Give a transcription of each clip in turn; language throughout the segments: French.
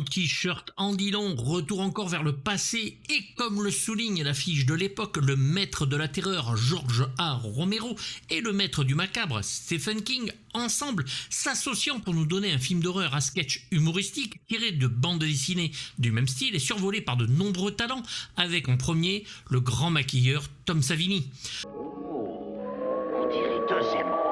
t-shirt en Dillon, retour encore vers le passé et comme le souligne l'affiche de l'époque, le maître de la terreur George A. Romero et le maître du macabre Stephen King, ensemble s'associant pour nous donner un film d'horreur à sketch humoristique tiré de bandes dessinées du même style et survolé par de nombreux talents, avec en premier le grand maquilleur Tom Savini. On dirait deux émeraudes.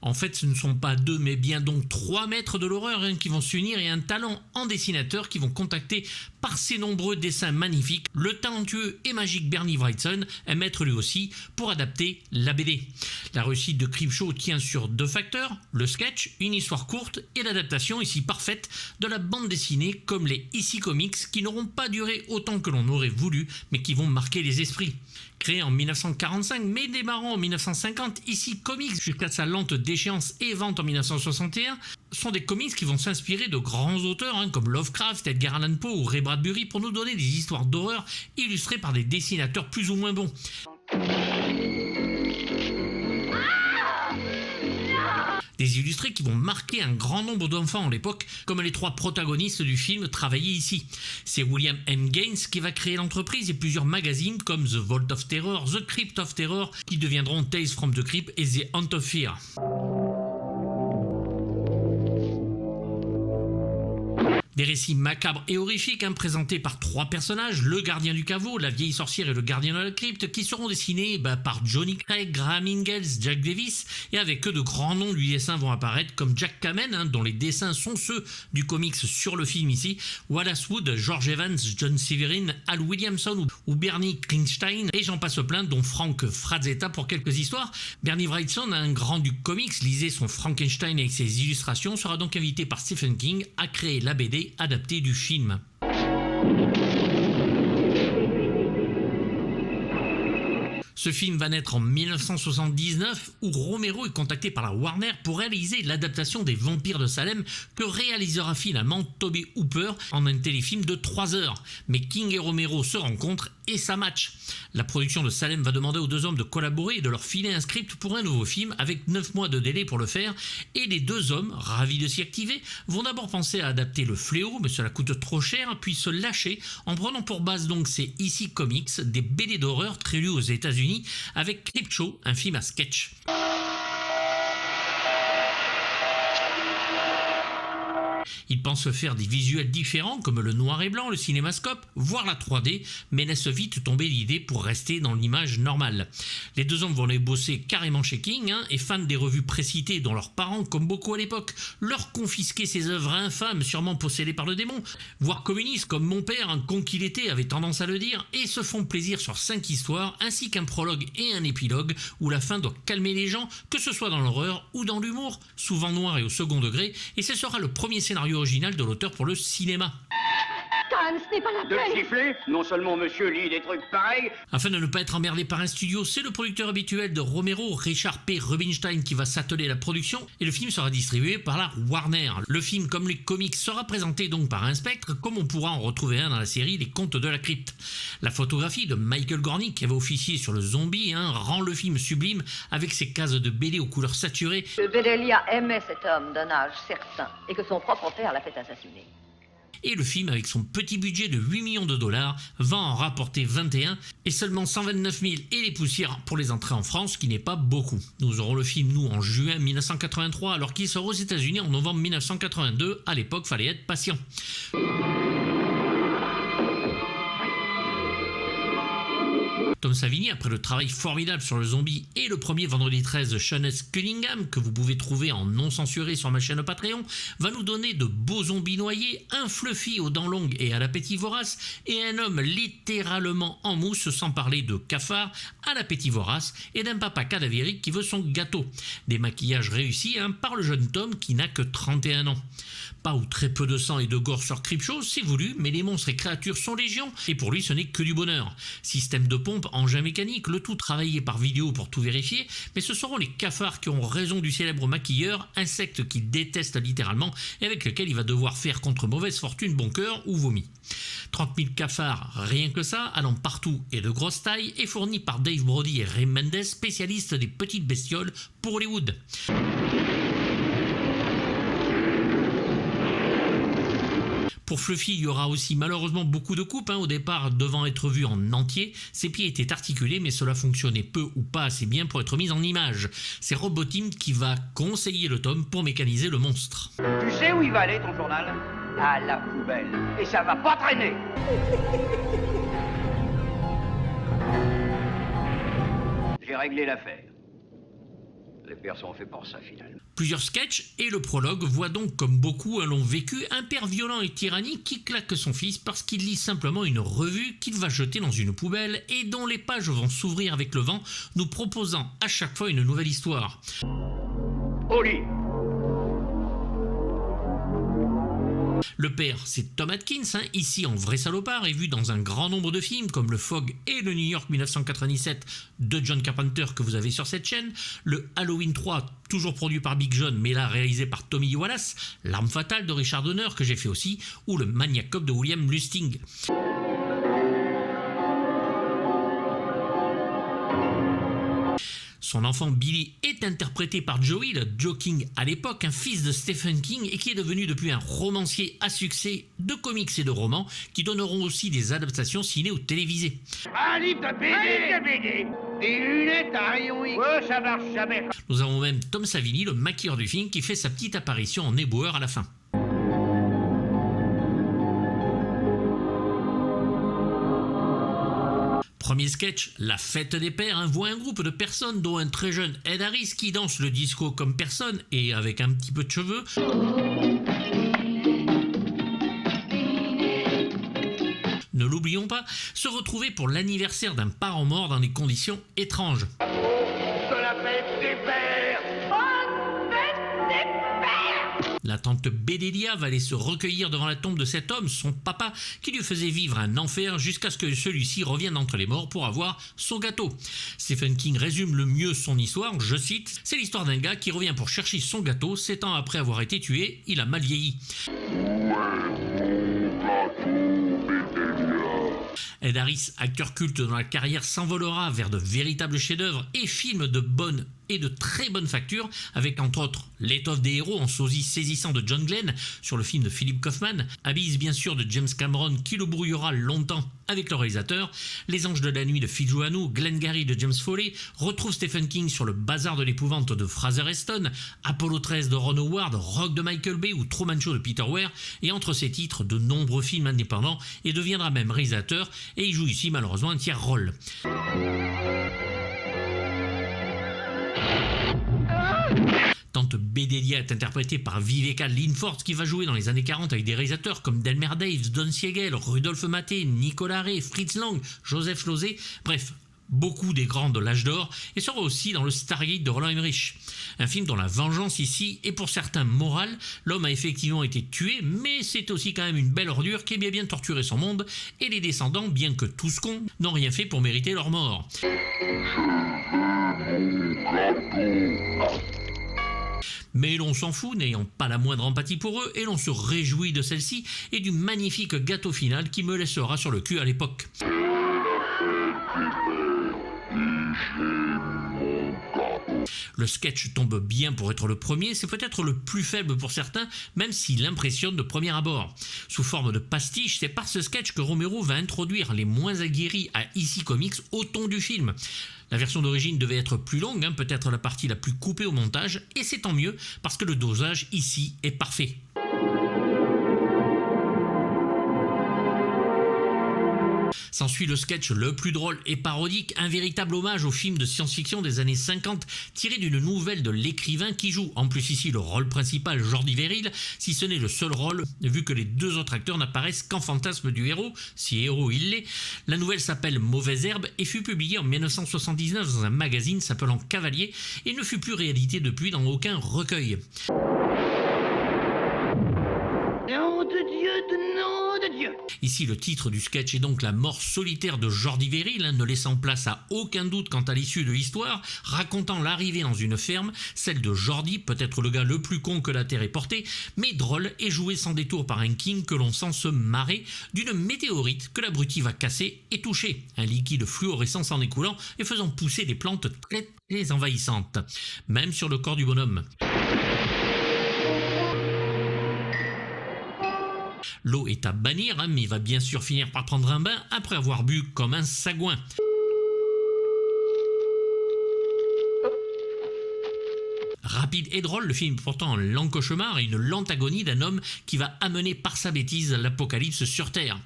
En fait, ce ne sont pas deux, mais bien donc trois maîtres de l'horreur qui vont s'unir et un talent en dessinateur qui vont contacter par ses nombreux dessins magnifiques le talentueux et magique Bernie Wrightson, un maître lui aussi, pour adapter la BD. La réussite de Creepshow tient sur deux facteurs, le sketch, une histoire courte et l'adaptation ici parfaite de la bande dessinée comme les EC Comics qui n'auront pas duré autant que l'on aurait voulu mais qui vont marquer les esprits. Créé en 1945 mais démarrant en 1950, EC Comics jusqu'à sa lente déchéance et vente en 1961 sont des comics qui vont s'inspirer de grands auteurs comme Lovecraft, Edgar Allan Poe ou Ray Bradbury pour nous donner des histoires d'horreur illustrées par des dessinateurs plus ou moins bons. Des illustrés qui vont marquer un grand nombre d'enfants à l'époque, comme les trois protagonistes du film travaillaient ici. C'est William M. Gaines qui va créer l'entreprise et plusieurs magazines comme The Vault of Terror, The Crypt of Terror, qui deviendront Tales from the Crypt et The Haunt of Fear. Des récits macabres et horrifiques présentés par trois personnages, le gardien du caveau, la vieille sorcière et le gardien de la crypte, qui seront dessinés par Johnny Craig, Graham Ingalls, Jack Davis, et avec eux de grands noms du dessin vont apparaître comme Jack Kamen, dont les dessins sont ceux du comics sur le film ici, Wallace Wood, George Evans, John Severin, Al Williamson ou Bernie Klingstein, et j'en passe plein, dont Frank Frazetta pour quelques histoires. Bernie Wrightson, un grand du comics, lisait son Frankenstein avec ses illustrations, sera donc invité par Stephen King à créer la BD adapté du film. Ce film va naître en 1979 où Romero est contacté par la Warner pour réaliser l'adaptation des Vampires de Salem que réalisera finalement Tobe Hooper en un téléfilm de 3 heures. Mais King et Romero se rencontrent et ça match. La production de Salem va demander aux deux hommes de collaborer et de leur filer un script pour un nouveau film avec 9 mois de délai pour le faire et les deux hommes, ravis de s'y activer, vont d'abord penser à adapter Le Fléau mais cela coûte trop cher puis se lâcher en prenant pour base donc ces EC Comics, des BD d'horreur très lus aux États-Unis avec Creepshow, un film à sketch. Ils pensent faire des visuels différents comme le noir et blanc, le cinémascope, voire la 3D, mais laissent vite tomber l'idée pour rester dans l'image normale. Les deux hommes vont les bosser carrément chez King et fans des revues précitées dont leurs parents, comme beaucoup à l'époque, leur confisquaient ces œuvres infâmes sûrement possédées par le démon, voire communistes comme mon père, un con qu'il était, avait tendance à le dire, et se font plaisir sur 5 histoires ainsi qu'un prologue et un épilogue où la fin doit calmer les gens, que ce soit dans l'horreur ou dans l'humour, souvent noir et au second degré, et ce sera le premier scénario original de l'auteur pour le cinéma. Tom, ce n'est pas la peine. De siffler? Non seulement monsieur lit des trucs pareils. Afin de ne pas être emmerdé par un studio, c'est le producteur habituel de Romero, Richard P. Rubinstein, qui va s'atteler à la production et le film sera distribué par la Warner. Le film, comme les comics, sera présenté donc par un spectre, comme on pourra en retrouver un dans la série Les Contes de la Crypte. La photographie de Michael Gornick, qui avait officié sur le zombie, rend le film sublime avec ses cases de BD aux couleurs saturées. Bedelia aimait cet homme d'un âge certain et que son propre père l'a fait assassiner. Et le film, avec son petit budget de 8 millions de dollars, va en rapporter 21 et seulement 129 000 et les poussières pour les entrées en France, ce qui n'est pas beaucoup. Nous aurons le film, nous, en juin 1983, alors qu'il sort aux États-Unis en novembre 1982. À l'époque, fallait être patient. Tom Savini, après le travail formidable sur le zombie et le premier Vendredi 13 de Sean S. Cunningham, que vous pouvez trouver en non censuré sur ma chaîne Patreon, va nous donner de beaux zombies noyés, un Fluffy aux dents longues et à l'appétit vorace, et un homme littéralement en mousse, sans parler de cafard à l'appétit vorace, et d'un papa cadavérique qui veut son gâteau. Des maquillages réussis par le jeune Tom qui n'a que 31 ans. Pas ou très peu de sang et de gore sur Creepshow, c'est voulu, mais les monstres et créatures sont légion, et pour lui ce n'est que du bonheur. Système de pompe, engin mécanique, le tout travaillé par vidéo pour tout vérifier, mais ce seront les cafards qui ont raison du célèbre maquilleur, insecte qu'il déteste littéralement, et avec lequel il va devoir faire contre mauvaise fortune bon cœur ou vomi. 30 000 cafards, rien que ça, allant partout et de grosse taille, et fournis par Dave Brody et Ray Mendes, spécialistes des petites bestioles pour Hollywood. Pour Fluffy, il y aura aussi malheureusement beaucoup de coupes, au départ devant être vu en entier. Ses pieds étaient articulés, mais cela fonctionnait peu ou pas assez bien pour être mis en image. C'est Roboteam qui va conseiller le tome pour mécaniser le monstre. Tu sais où il va aller, ton journal? À la poubelle. Et ça va pas traîner. J'ai réglé l'affaire. Les pères sont faits pour ça, finalement. Plusieurs sketchs et le prologue voient donc, comme beaucoup l'ont vécu, un père violent et tyrannique qui claque son fils parce qu'il lit simplement une revue qu'il va jeter dans une poubelle et dont les pages vont s'ouvrir avec le vent, nous proposant à chaque fois une nouvelle histoire. Au lit. Le père, c'est Tom Atkins, ici en vrai salopard, et vu dans un grand nombre de films comme le Fog et le New York 1997 de John Carpenter que vous avez sur cette chaîne, le Halloween 3, toujours produit par Big John mais là réalisé par Tommy Lee Wallace, L'Arme Fatale de Richard Donner que j'ai fait aussi, ou le Maniac Cop de William Lustig. Son enfant Billy est interprété par Joey, le Joe King à l'époque, un fils de Stephen King et qui est devenu depuis un romancier à succès de comics et de romans qui donneront aussi des adaptations ciné ou télévisées. Un livre de BD. Des lunettes à rayon X. Ouais, ça marche jamais. Nous avons même Tom Savini, le maquilleur du film, qui fait sa petite apparition en éboueur à la fin. Premier sketch, la fête des pères, voit un groupe de personnes dont un très jeune Ed Harris qui danse le disco comme personne et avec un petit peu de cheveux. Ne l'oublions pas, se retrouver pour l'anniversaire d'un parent mort dans des conditions étranges. De la fête des pères. Bonne fête des pères. La tante Bédélia va aller se recueillir devant la tombe de cet homme, son papa, qui lui faisait vivre un enfer jusqu'à ce que celui-ci revienne entre les morts pour avoir son gâteau. Stephen King résume le mieux son histoire, je cite, « C'est l'histoire d'un gars qui revient pour chercher son gâteau, 7 ans après avoir été tué, il a mal vieilli. » Ed Harris, acteur culte dont la carrière s'envolera vers de véritables chefs-d'œuvre et films de bonne et de très bonne facture, avec entre autres L'étoffe des héros en sosie saisissant de John Glenn sur le film de Philip Kaufman, Abyss bien sûr de James Cameron qui le brouillera longtemps avec le réalisateur, Les Anges de la Nuit de Phil Joannou, Glengarry de James Foley, retrouve Stephen King sur le Bazar de l'épouvante de Fraser Heston, Apollo 13 de Ron Howard, Rock de Michael Bay ou Truman Show de Peter Weir, et entre ses titres de nombreux films indépendants, et deviendra même réalisateur, et il joue ici malheureusement un tiers rôle. Tante Bédélia est interprétée par Viveca Linford qui va jouer dans les années 40 avec des réalisateurs comme Delmer Daves, Don Siegel, Rudolph Maté, Nicolas Ray, Fritz Lang, Joseph Losey, bref, beaucoup des grands de l'âge d'or, et sera aussi dans le Stargate de Roland Emmerich. Un film dont la vengeance ici est pour certains morale. L'homme a effectivement été tué, mais c'est aussi quand même une belle ordure qui a bien torturé son monde, et les descendants, bien que tous cons, n'ont rien fait pour mériter leur mort. Mais l'on s'en fout, n'ayant pas la moindre empathie pour eux, et l'on se réjouit de celle-ci et du magnifique gâteau final qui me laissera sur le cul à l'époque. Le sketch tombe bien pour être le premier, c'est peut-être le plus faible pour certains, même s'il impressionne de premier abord. Sous forme de pastiche, c'est par ce sketch que Romero va introduire les moins aguerris à EC Comics au ton du film. La version d'origine devait être plus longue, peut-être la partie la plus coupée au montage, et c'est tant mieux parce que le dosage ici est parfait. S'ensuit le sketch le plus drôle et parodique, un véritable hommage au film de science-fiction des années 50 tiré d'une nouvelle de l'écrivain qui joue en plus ici le rôle principal, Jordi Verrill, si ce n'est le seul rôle vu que les deux autres acteurs n'apparaissent qu'en fantasme du héros, si héros il l'est. La nouvelle s'appelle Mauvaise Herbe et fut publiée en 1979 dans un magazine s'appelant Cavalier et ne fut plus réédité depuis dans aucun recueil. Nom de Dieu. Ici, le titre du sketch est donc La mort solitaire de Jordi Verrill, ne laissant place à aucun doute quant à l'issue de l'histoire, racontant l'arrivée dans une ferme, celle de Jordi, peut-être le gars le plus con que la Terre ait porté, mais drôle et joué sans détour par un King que l'on sent se marrer d'une météorite que l'abruti va casser et toucher, un liquide fluorescent s'en écoulant et faisant pousser des plantes très envahissantes, même sur le corps du bonhomme. L'eau est à bannir, mais il va bien sûr finir par prendre un bain après avoir bu comme un sagouin. Rapide et drôle, le film est pourtant un lent cauchemar et une lente agonie d'un homme qui va amener par sa bêtise l'apocalypse sur Terre.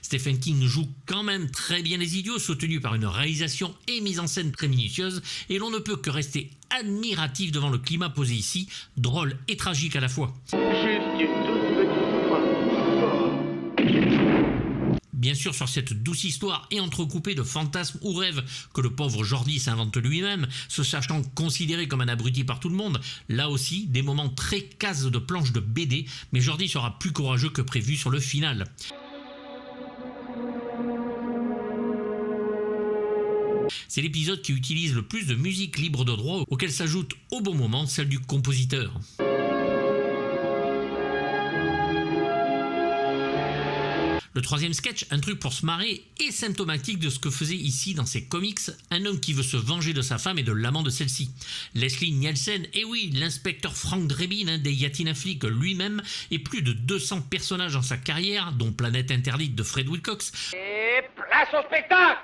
Stephen King joue quand même très bien les idiots, soutenu par une réalisation et mise en scène très minutieuse, et l'on ne peut que rester admiratif devant le climat posé ici, drôle et tragique à la fois. Juste une toute petite fois. Bien sûr, sur cette douce histoire et entrecoupée de fantasmes ou rêves que le pauvre Jordi s'invente lui-même, se sachant considéré comme un abruti par tout le monde, là aussi, des moments très casse de planches de BD, mais Jordi sera plus courageux que prévu sur le final. C'est l'épisode qui utilise le plus de musique libre de droit, auquel s'ajoute au bon moment celle du compositeur. Le troisième sketch, un truc pour se marrer, est symptomatique de ce que faisait ici dans ses comics un homme qui veut se venger de sa femme et de l'amant de celle-ci. Leslie Nielsen, et oui, l'inspecteur Frank Drebin des Yatina Flick lui-même, et plus de 200 personnages dans sa carrière, dont Planète Interdite de Fred Wilcox. Et place au spectacle!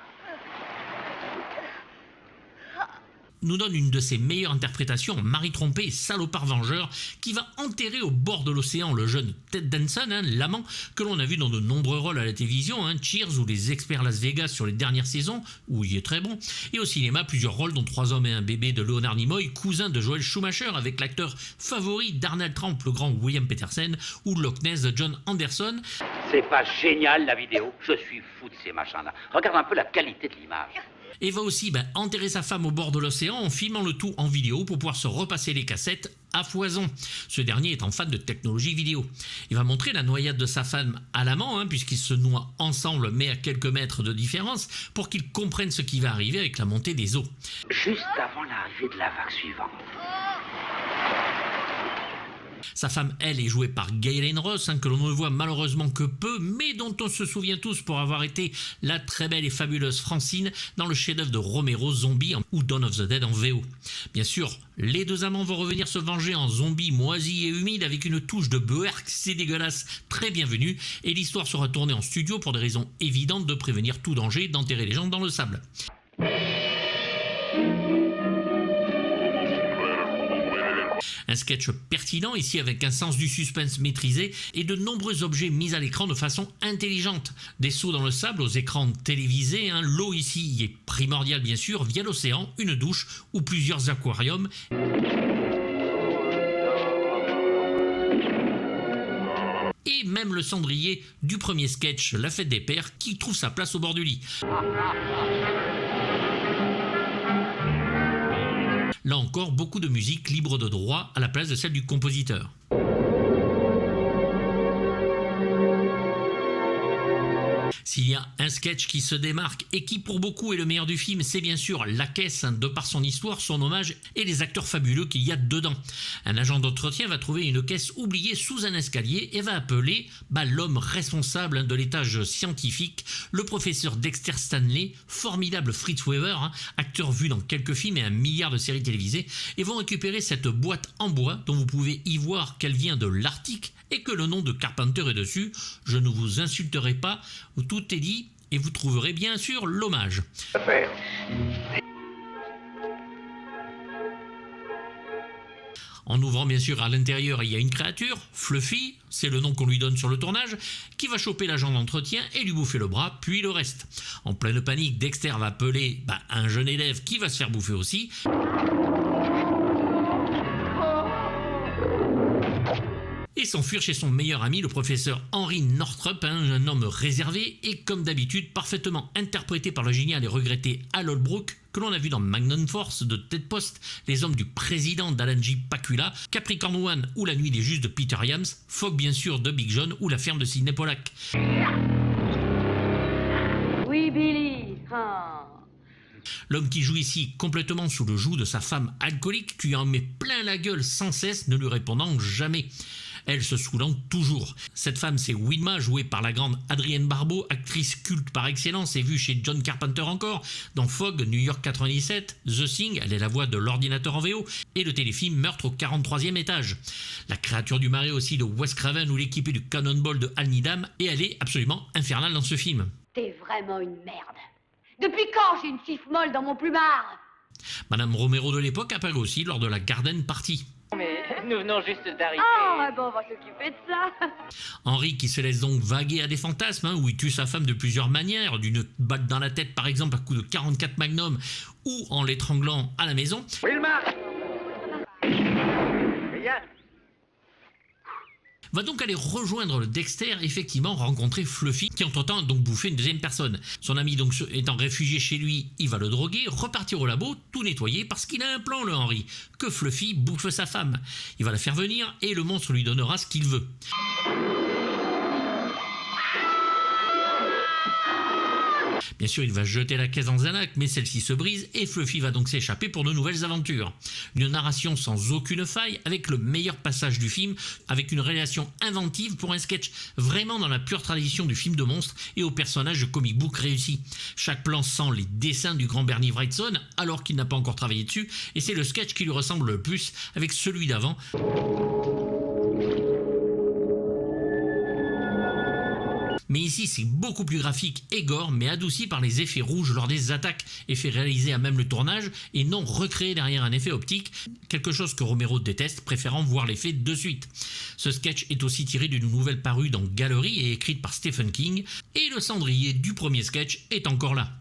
Nous donne une de ses meilleures interprétations en mari trompé et salopard vengeur qui va enterrer au bord de l'océan le jeune Ted Danson, l'amant que l'on a vu dans de nombreux rôles à la télévision, Cheers ou Les Experts Las Vegas sur les dernières saisons, où il est très bon, et au cinéma plusieurs rôles dont 3 hommes et un bébé de Leonard Nimoy, cousin de Joel Schumacher avec l'acteur favori d'Arnold Trump, le grand William Petersen, ou Loch Ness de John Anderson. C'est pas génial la vidéo? Je suis fou de ces machins-là. Regarde un peu la qualité de l'image. Et va aussi enterrer sa femme au bord de l'océan en filmant le tout en vidéo pour pouvoir se repasser les cassettes à foison. Ce dernier étant fan de technologie vidéo. Il va montrer la noyade de sa femme à l'amant, puisqu'ils se noient ensemble mais à quelques mètres de différence, pour qu'ils comprennent ce qui va arriver avec la montée des eaux. Juste avant l'arrivée de la vague suivante. Sa femme, elle, est jouée par Gaylen Ross, que l'on ne voit malheureusement que peu, mais dont on se souvient tous pour avoir été la très belle et fabuleuse Francine dans le chef-d'œuvre de Romero, Zombie ou Dawn of the Dead en VO. Bien sûr, les deux amants vont revenir se venger en zombies moisis et humides avec une touche de beurre, c'est dégueulasse, très bienvenue, et l'histoire sera tournée en studio pour des raisons évidentes de prévenir tout danger d'enterrer les gens dans le sable. Un sketch pertinent ici avec un sens du suspense maîtrisé et de nombreux objets mis à l'écran de façon intelligente. Des sauts dans le sable aux écrans télévisés, l'eau ici est primordiale bien sûr, via l'océan, une douche ou plusieurs aquariums. Et même le cendrier du premier sketch, La Fête des Pères, qui trouve sa place au bord du lit. Là encore, beaucoup de musique libre de droit à la place de celle du compositeur. S'il y a un sketch qui se démarque et qui pour beaucoup est le meilleur du film, c'est bien sûr La Caisse, de par son histoire, son hommage et les acteurs fabuleux qu'il y a dedans. Un agent d'entretien va trouver une caisse oubliée sous un escalier et va appeler l'homme responsable de l'étage scientifique, le professeur Dexter Stanley, formidable Fritz Weber, acteur vu dans quelques films et 1 milliard de séries télévisées, et vont récupérer cette boîte en bois dont vous pouvez y voir qu'elle vient de l'Arctique et que le nom de Carpenter est dessus. Je ne vous insulterai pas, tout est dit et vous trouverez bien sûr l'hommage. En ouvrant bien sûr à l'intérieur, il y a une créature, Fluffy, c'est le nom qu'on lui donne sur le tournage, qui va choper l'agent d'entretien et lui bouffer le bras, puis le reste. En pleine panique, Dexter va appeler un jeune élève qui va se faire bouffer aussi. Et s'enfuir chez son meilleur ami, le professeur Henry Northup, un homme réservé et comme d'habitude parfaitement interprété par le génial et regretté Hal Holbrook, que l'on a vu dans Magnum Force de Ted Post, Les Hommes du Président d'Alan J. Pakula, Capricorn One ou La Nuit des Justes de Peter Iams, Fogg bien sûr de Big John ou La Ferme de Sidney Pollack. Oui, Billy. L'homme qui joue ici complètement sous le joug de sa femme alcoolique, qui en met plein la gueule sans cesse, ne lui répondant jamais. elle se saoulant toujours. Cette femme, c'est Wilma, jouée par la grande Adrienne Barbeau, actrice culte par excellence et vue chez John Carpenter encore, dans Fog, New York 97, The Thing, elle est la voix de l'ordinateur en VO, et le téléfilm Meurtre au 43e étage. La créature du marais aussi de Wes Craven ou l'équipée du Cannonball de Hal Needham, et elle est absolument infernale dans ce film. T'es vraiment une merde. Depuis quand j'ai une fiffe molle dans mon plumard? Madame Romero de l'époque apparaît aussi lors de la Garden Party. Mais nous venons juste d'arriver. Ah, bon, on va s'occuper de ça. Henry qui se laisse donc vaguer à des fantasmes, où il tue sa femme de plusieurs manières, d'une balle dans la tête par exemple à coup de 44 Magnum, ou en l'étranglant à la maison. Wilma! Rien. Va donc aller rejoindre le Dexter, effectivement rencontrer Fluffy, qui entre-temps a donc bouffé une deuxième personne. Son ami donc étant réfugié chez lui, il va le droguer, repartir au labo, tout nettoyer, parce qu'il a un plan le Henry, que Fluffy bouffe sa femme. Il va la faire venir et le monstre lui donnera ce qu'il veut. Bien sûr, il va jeter la caisse dans un lac, mais celle-ci se brise et Fluffy va donc s'échapper pour de nouvelles aventures. Une narration sans aucune faille, avec le meilleur passage du film, avec une réalisation inventive pour un sketch vraiment dans la pure tradition du film de monstre et au personnage de comic book réussi. Chaque plan sent les dessins du grand Bernie Wrightson, alors qu'il n'a pas encore travaillé dessus, et c'est le sketch qui lui ressemble le plus avec celui d'avant. Mais ici, c'est beaucoup plus graphique et gore, mais adouci par les effets rouges lors des attaques, effets réalisés à même le tournage et non recréés derrière un effet optique, quelque chose que Romero déteste, préférant voir l'effet de suite. Ce sketch est aussi tiré d'une nouvelle parue dans Gallery et écrite par Stephen King, et le cendrier du premier sketch est encore là.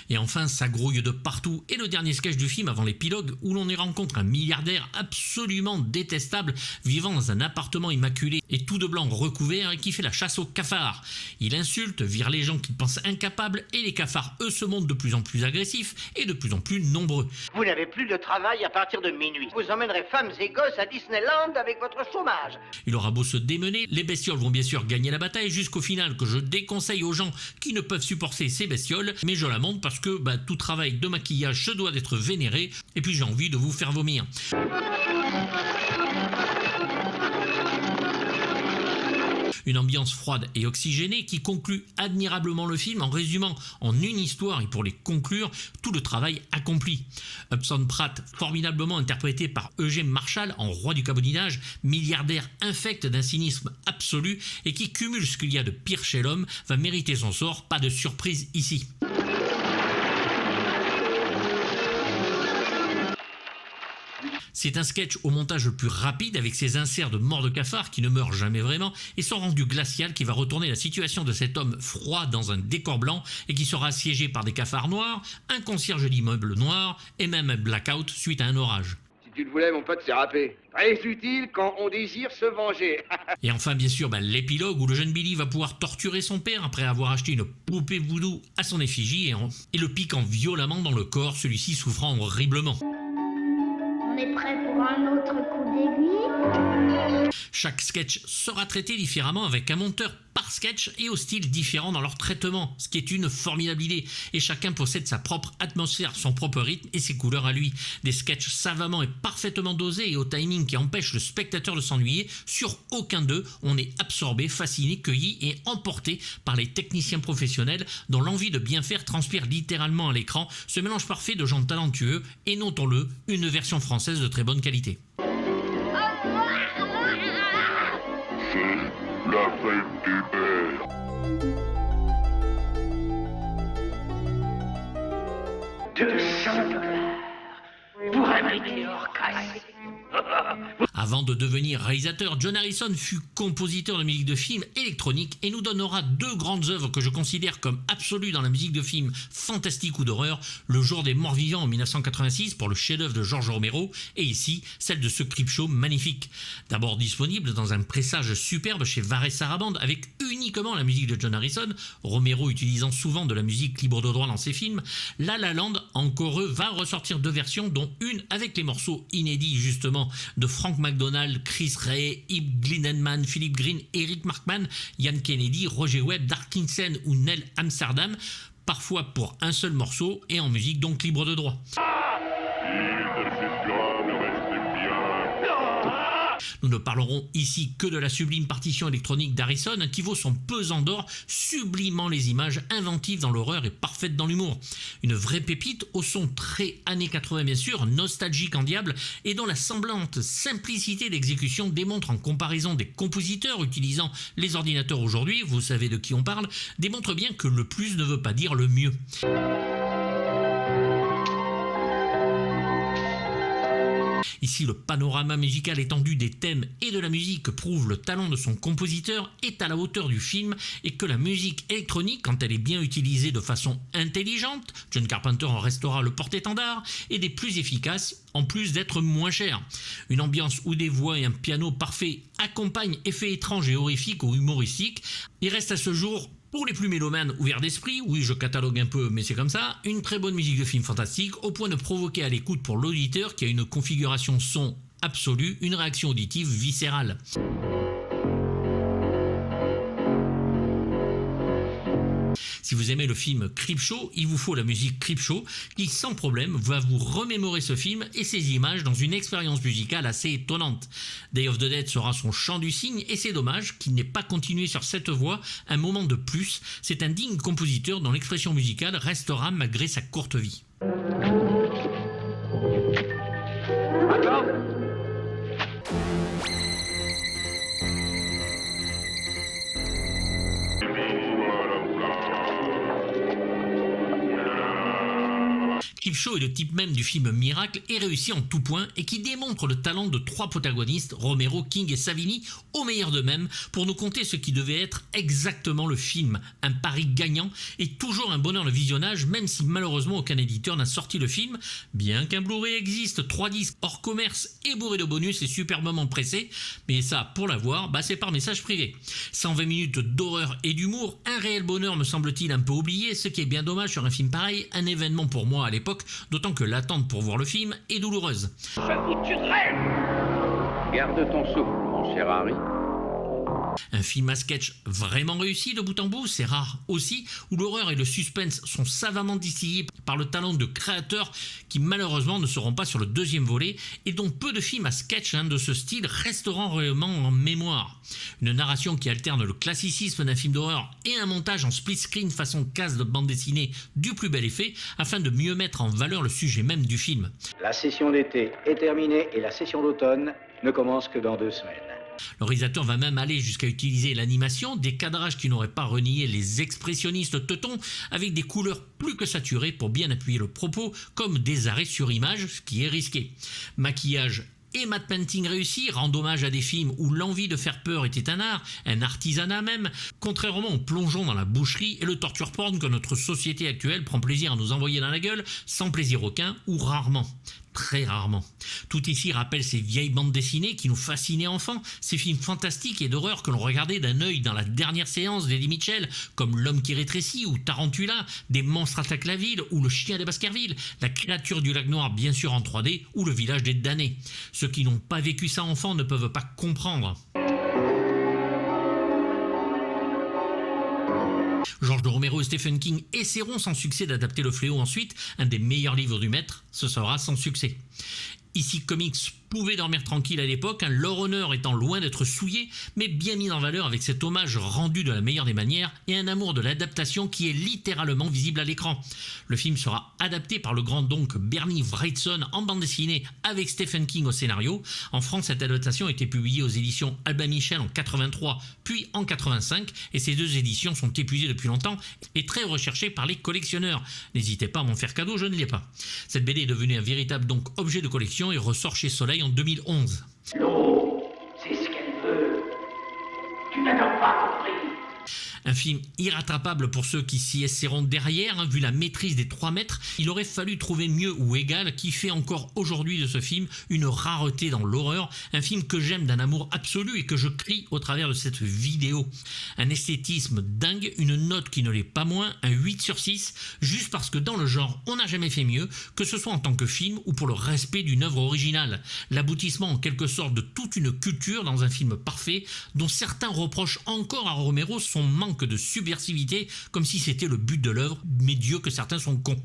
Et enfin, ça grouille de partout, et le dernier sketch du film avant l'épilogue, où l'on y rencontre un milliardaire absolument détestable, vivant dans un appartement immaculé et tout de blanc recouvert, et qui fait la chasse aux cafards. Il insulte, vire les gens qu'il pense incapables, et les cafards, eux, se montrent de plus en plus agressifs et de plus en plus nombreux. Vous n'avez plus de travail à partir de minuit. Vous emmènerez femmes et gosses à Disneyland avec votre chômage. Il aura beau se démener, les bestioles vont bien sûr gagner la bataille, jusqu'au final que je déconseille aux gens qui ne peuvent supporter ces bestioles, mais je la montre parce que tout travail de maquillage se doit d'être vénéré, et puis j'ai envie de vous faire vomir. Une ambiance froide et oxygénée qui conclut admirablement le film en résumant en une histoire et pour les conclure tout le travail accompli. Hudson Pratt, formidablement interprété par Eugène Marshall en roi du cabottinage, milliardaire infect d'un cynisme absolu et qui cumule ce qu'il y a de pire chez l'homme, va mériter son sort, pas de surprise ici. C'est un sketch au montage le plus rapide avec ses inserts de mort de cafard qui ne meurent jamais vraiment et son rendu glacial qui va retourner la situation de cet homme froid dans un décor blanc et qui sera assiégé par des cafards noirs, un concierge d'immeuble noir et même un blackout suite à un orage. Si tu le voulais, mon pote, c'est râpé. Très utile quand on désire se venger. Et enfin, bien sûr, l'épilogue où le jeune Billy va pouvoir torturer son père après avoir acheté une poupée voodoo à son effigie et le piquant violemment dans le corps, celui-ci souffrant horriblement. On est prêt pour un autre coup d'aiguille? Chaque sketch sera traité différemment avec un monteur par sketch et au style différent dans leur traitement, ce qui est une formidable idée. Et chacun possède sa propre atmosphère, son propre rythme et ses couleurs à lui. Des sketchs savamment et parfaitement dosés et au timing qui empêche le spectateur de s'ennuyer. Sur aucun d'eux, on est absorbé, fasciné, cueilli et emporté par les techniciens professionnels dont l'envie de bien faire transpire littéralement à l'écran. Ce mélange parfait de gens talentueux et, notons-le, une version française de très bonne qualité. La fête des pères. $200 pour un météore cassé. Avant de devenir réalisateur, John Harrison fut compositeur de musique de film électronique et nous donnera deux grandes œuvres que je considère comme absolues dans la musique de film fantastique ou d'horreur, Le Jour des Morts Vivants en 1986 pour le chef-d'œuvre de George Romero et ici celle de ce Creepshow magnifique. D'abord disponible dans un pressage superbe chez Varese Sarabande avec uniquement la musique de John Harrison, Romero utilisant souvent de la musique libre de droit dans ses films, La La Land, encore eux, va ressortir deux versions dont une avec les morceaux inédits justement de Frank McDonald, Chris Ray, Ib Glindenman, Philip Green, Eric Markman, Ian Kennedy, Roger Webb, Darkinson ou Neil Amsterdam, parfois pour un seul morceau et en musique donc libre de droit. Il ne cessera de rester Nous ne parlerons ici que de la sublime partition électronique d'Harrison qui vaut son pesant d'or, sublimant les images, inventive dans l'horreur et parfaite dans l'humour. Une vraie pépite au son très années 80 bien sûr, nostalgique en diable et dont la semblante simplicité d'exécution démontre en comparaison des compositeurs utilisant les ordinateurs aujourd'hui, vous savez de qui on parle, démontre bien que le plus ne veut pas dire le mieux. Ici, le panorama musical étendu des thèmes et de la musique prouve le talent de son compositeur, est à la hauteur du film et que la musique électronique, quand elle est bien utilisée de façon intelligente, John Carpenter en restera le porte-étendard, est des plus efficaces en plus d'être moins cher. Une ambiance où des voix et un piano parfait accompagnent effets étranges et horrifiques ou humoristiques. Il reste à ce jour, pour les plus mélomanes ouverts d'esprit, oui je catalogue un peu mais c'est comme ça, une très bonne musique de film fantastique au point de provoquer à l'écoute pour l'auditeur qui a une configuration son absolue, une réaction auditive viscérale. Si vous aimez le film Creepshow, il vous faut la musique Creepshow qui sans problème va vous remémorer ce film et ses images dans une expérience musicale assez étonnante. Day of the Dead sera son chant du cygne et c'est dommage qu'il n'ait pas continué sur cette voie un moment de plus. C'est un digne compositeur dont l'expression musicale restera malgré sa courte vie. Attends. Creepshow est le type même du film Miracle et réussi en tout point et qui démontre le talent de trois protagonistes, Romero, King et Savini, au meilleur d'eux-mêmes, pour nous conter ce qui devait être exactement le film. Un pari gagnant et toujours un bonheur de visionnage, même si malheureusement aucun éditeur n'a sorti le film, bien qu'un Blu-ray existe, 3 disques hors commerce et bourré de bonus et superbement pressés, mais ça, pour l'avoir, c'est par message privé. 120 minutes d'horreur et d'humour, un réel bonheur me semble-t-il un peu oublié, ce qui est bien dommage sur un film pareil, un événement pour moi à l'époque, d'autant que l'attente pour voir le film est douloureuse. Ça vous tuerait. Garde ton souffle, mon cher Harry. Un film à sketch vraiment réussi de bout en bout, c'est rare aussi, où l'horreur et le suspense sont savamment distillés par le talent de créateurs qui malheureusement ne seront pas sur le deuxième volet et dont peu de films à sketch de ce style resteront réellement en mémoire. Une narration qui alterne le classicisme d'un film d'horreur et un montage en split screen façon case de bande dessinée du plus bel effet afin de mieux mettre en valeur le sujet même du film. La session d'été est terminée et la session d'automne ne commence que dans 2 semaines. Le réalisateur va même aller jusqu'à utiliser l'animation, des cadrages qui n'auraient pas renié les expressionnistes teutons, avec des couleurs plus que saturées pour bien appuyer le propos, comme des arrêts sur image, ce qui est risqué. Maquillage et matte painting réussi rendent hommage à des films où l'envie de faire peur était un art, un artisanat même, contrairement au plongeon dans la boucherie et le torture porn que notre société actuelle prend plaisir à nous envoyer dans la gueule, sans plaisir aucun ou rarement. Très rarement. Tout ici rappelle ces vieilles bandes dessinées qui nous fascinaient enfants, ces films fantastiques et d'horreur que l'on regardait d'un œil dans la dernière séance d'Eddie Mitchell, comme L'homme qui rétrécit ou Tarantula, Des monstres attaquent la ville ou Le chien des Baskerville, La créature du lac noir bien sûr en 3D ou Le village des damnés. Ceux qui n'ont pas vécu ça enfant ne peuvent pas comprendre. George de Romero et Stephen King essaieront sans succès d'adapter Le Fléau ensuite, un des meilleurs livres du maître, ce sera sans succès. Ici Comics pouvait dormir tranquille à l'époque, l'horreur étant loin d'être souillé, mais bien mis en valeur avec cet hommage rendu de la meilleure des manières et un amour de l'adaptation qui est littéralement visible à l'écran. Le film sera adapté par le grand donc Bernie Wrightson en bande dessinée avec Stephen King au scénario. En France, cette adaptation a été publiée aux éditions Albin Michel en 83 puis en 85 et ces 2 éditions sont épuisées depuis longtemps et très recherchées par les collectionneurs. N'hésitez pas à m'en faire cadeau, je ne l'ai pas. Cette BD est devenue un véritable donc objet de collection et ressort chez Soleil en 2011. L'eau, c'est ce qu'elle veut. Tu n'as donc pas compris. Un film irrattrapable pour ceux qui s'y essaieront derrière, vu la maîtrise des 3 mètres, il aurait fallu trouver mieux ou égal qui fait encore aujourd'hui de ce film une rareté dans l'horreur, un film que j'aime d'un amour absolu et que je crie au travers de cette vidéo. Un esthétisme dingue, une note qui ne l'est pas moins, un 8/6, juste parce que dans le genre on n'a jamais fait mieux, que ce soit en tant que film ou pour le respect d'une œuvre originale. L'aboutissement en quelque sorte de toute une culture dans un film parfait, dont certains reprochent encore à Romero son manque manque de subversivité, comme si c'était le but de l'œuvre, mais Dieu que certains sont cons.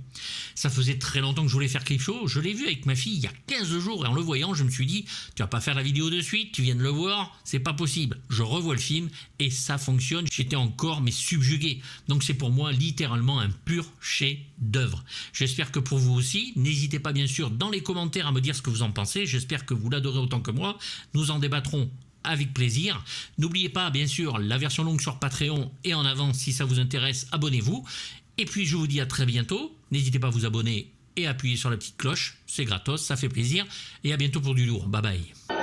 Ça faisait très longtemps que je voulais faire Creepshow, je l'ai vu avec ma fille il y a 15 jours et en le voyant je me suis dit tu vas pas faire la vidéo de suite, tu viens de le voir, c'est pas possible. Je revois le film et ça fonctionne, j'étais encore mais subjugué. Donc c'est pour moi littéralement un pur chef-d'œuvre. J'espère que pour vous aussi, n'hésitez pas bien sûr dans les commentaires à me dire ce que vous en pensez, j'espère que vous l'adorez autant que moi, nous en débattrons avec plaisir. N'oubliez pas bien sûr la version longue sur Patreon et en avance si ça vous intéresse, abonnez-vous. Et puis je vous dis à très bientôt, n'hésitez pas à vous abonner et à appuyer sur la petite cloche, c'est gratos, ça fait plaisir et à bientôt pour du lourd, bye bye.